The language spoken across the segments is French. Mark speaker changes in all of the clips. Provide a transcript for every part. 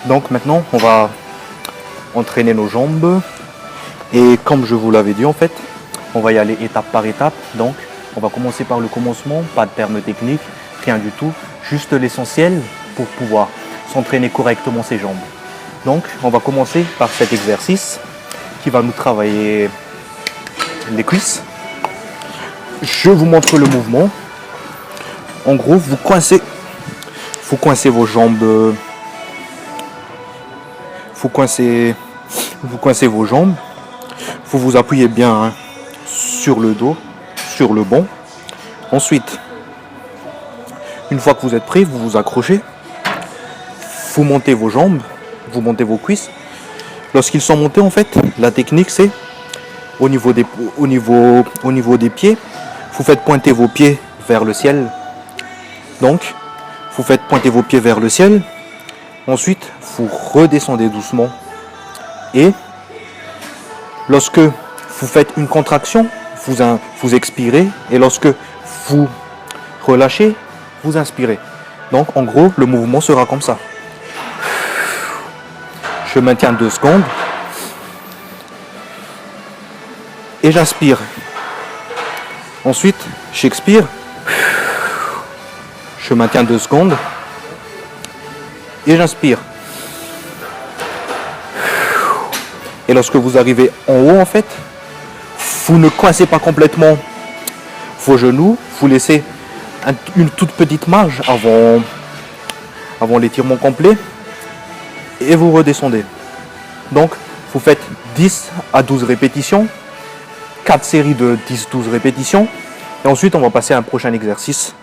Speaker 1: Donc maintenant, on va entraîner nos jambes. Et comme je vous l'avais dit en fait, on va y aller étape par étape. Donc on va commencer par le commencement, pas de termes techniques, rien du tout. Juste l'essentiel pour pouvoir s'entraîner correctement ses jambes. Donc on va commencer par cet exercice qui va nous travailler les cuisses. Je vous montre le mouvement. En gros, vous coincez vos jambes. Vous coincez vos jambes. Vous appuyez bien sur le dos, sur le banc. Ensuite, une fois que vous êtes prêt, vous vous accrochez. Vous montez vos jambes, vous montez vos cuisses. Lorsqu'ils sont montés, en fait, la technique c'est au niveau des pieds, vous faites pointer vos pieds vers le ciel. Donc, vous faites pointer vos pieds vers le ciel. Ensuite, vous redescendez doucement. Et lorsque vous faites une contraction, vous expirez. Et lorsque vous relâchez, vous inspirez. Donc, en gros, le mouvement sera comme ça. Je maintiens 2 secondes. Et j'inspire. Ensuite, j'expire. Je maintiens 2 secondes. Et j'inspire. Et lorsque vous arrivez en haut, en fait, vous ne coincez pas complètement vos genoux. Vous laissez une toute petite marge avant l'étirement complet. Et vous redescendez. Donc, vous faites 10 à 12 répétitions. 4 séries de 10-12 répétitions. Et ensuite, on va passer à un prochain exercice.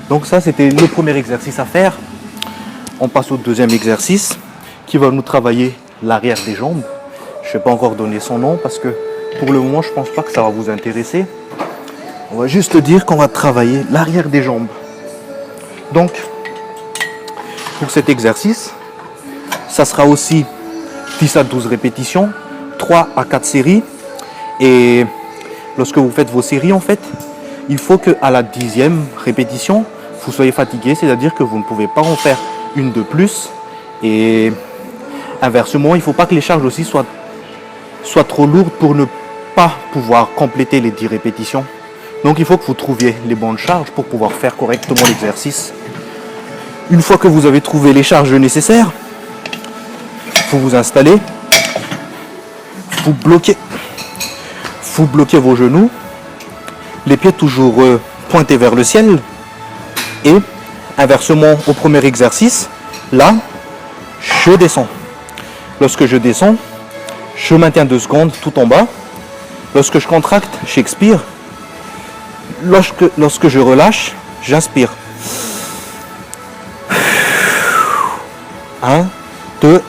Speaker 1: Donc ça, c'était le premier exercice à faire. On passe au deuxième exercice qui va nous travailler l'arrière des jambes. Je ne vais pas encore donner son nom parce que pour le moment, je ne pense pas que ça va vous intéresser. On va juste dire qu'on va travailler l'arrière des jambes. Donc, pour cet exercice, ça sera aussi 10 à 12 répétitions, 3 à 4 séries. Et lorsque vous faites vos séries, en fait, il faut qu'à la 10e répétition, vous soyez fatigué, c'est-à-dire que vous ne pouvez pas en faire une de plus. Et inversement, il ne faut pas que les charges aussi soient trop lourdes pour ne pas pouvoir compléter les 10 répétitions. Donc il faut que vous trouviez les bonnes charges pour pouvoir faire correctement l'exercice. Une fois que vous avez trouvé les charges nécessaires, vous vous installez, vous bloquez vos genoux, les pieds toujours pointés vers le ciel. Et inversement au premier exercice, là, je descends. Lorsque je descends, je maintiens 2 secondes tout en bas. Lorsque je contracte, j'expire. Lorsque je relâche, j'inspire. 1, 2.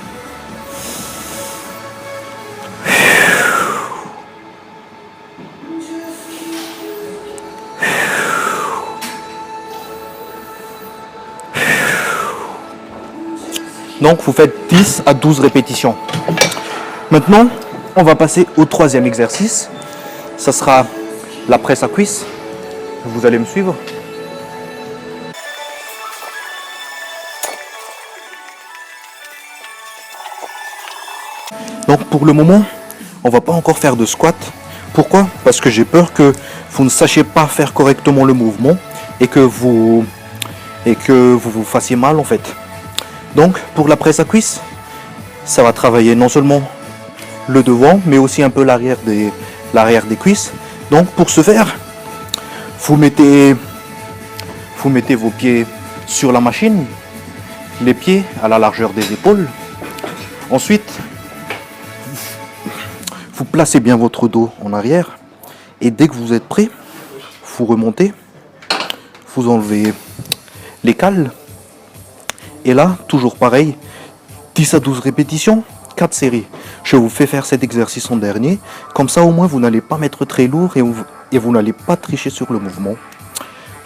Speaker 1: Donc vous faites 10 à 12 répétitions. Maintenant, on va passer au troisième exercice. Ça sera la presse à cuisse. Vous allez me suivre. Donc pour le moment, on ne va pas encore faire de squat. Pourquoi? Parce que j'ai peur que vous ne sachiez pas faire correctement le mouvement et que vous vous fassiez mal en fait. Donc pour la presse à cuisse, ça va travailler non seulement le devant, mais aussi un peu l'arrière des cuisses. Donc pour ce faire, vous mettez vos pieds sur la machine, les pieds à la largeur des épaules. Ensuite, vous placez bien votre dos en arrière et dès que vous êtes prêt, vous remontez, vous enlevez les cales. Et là, toujours pareil, 10 à 12 répétitions, 4 séries. Je vous fais faire cet exercice en dernier. Comme ça, au moins, vous n'allez pas mettre très lourd et vous n'allez pas tricher sur le mouvement.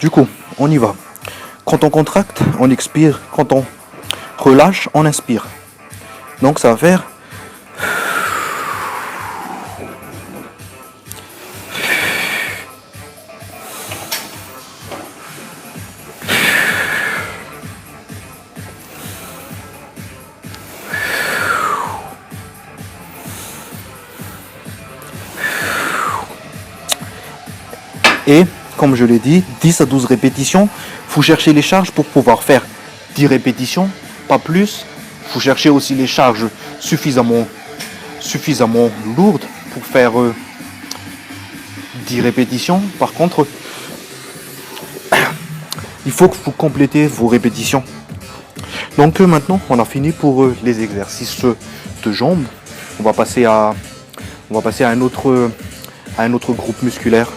Speaker 1: Du coup, on y va. Quand on contracte, on expire. Quand on relâche, on inspire. Donc, ça va faire Et comme je l'ai dit, 10 à 12 répétitions. Faut chercher les charges pour pouvoir faire 10 répétitions, pas plus. Faut chercher aussi les charges suffisamment lourdes pour faire 10 répétitions. Par contre, il faut que vous complétez vos répétitions. Donc maintenant, on a fini pour les exercices de jambes. On va passer à un autre groupe musculaire